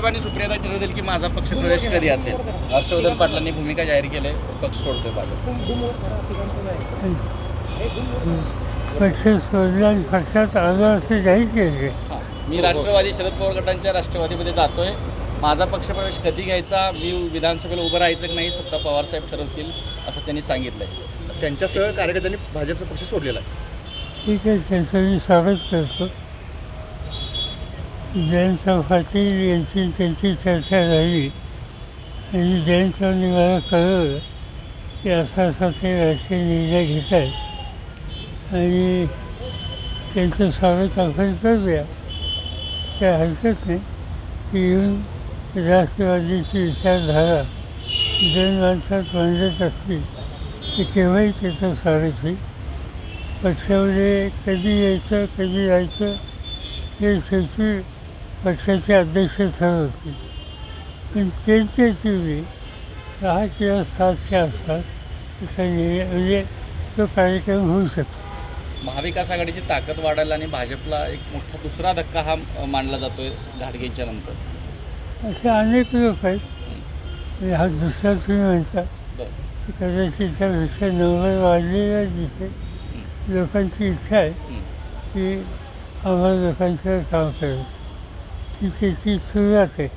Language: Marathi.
आणि सुप्रियाता ठरवतील की माझा पक्ष प्रवेश कधी असेल. हर्षवर्धन पाटलांनी भूमिका जाहीर केली, पक्ष सोडतोय भाजप. पक्ष सोडला आणि पक्षात आलो असं जाहीर केले. हां, मी राष्ट्रवादी शरद पवार गटांच्या राष्ट्रवादीमध्ये जातोय. माझा पक्षप्रवेश कधी घ्यायचा, मी विधानसभेला उभं राहायचं की नाही स्वतः पवारसाहेब ठरवतील असं त्यांनी सांगितलंय. त्यांच्यासह कार्यकर्त्यांनी भाजपचा पक्ष सोडलेला आहे. ठीक आहे, त्यांचं मी स्वागत करतो. जयंत पाटील यांची त्यांची चर्चा झाली आणि जयंत चव्हाणांनी मला कळवलं की असा ते राजकीय निर्णय घेत आहेत आणि त्यांचं स्वागत आपण करूया. काय हरकत नाही. ती येऊन राष्ट्रवादीची विचारधारा जन माणसात मांडत असतील की केव्हाही त्याचं स्वागत होईल. पक्षामध्ये कधी यायचं कधी जायचं हे शेवटी पक्षाचे अध्यक्ष ठरवतील. पण त्यांच्याच वेळी 6 किंवा 7च्या आसपास असा म्हणजे तो कार्यक्रम होऊ शकतो. महाविकास आघाडीची ताकद वाढायला आणि भाजपला एक मोठा दुसरा धक्का हा मानला जातोय घाटगेंच्या नंतर. असे अनेक लोक आहेत. म्हणजे हा दुसरा तुम्ही म्हणता बरं. की कदाचित त्यापेक्षा नंबर वाढलेला दिसेल. लोकांची इच्छा आहे की आम्हाला लोकांचं काम करायचं. ही त्याची सुरुवात आहे.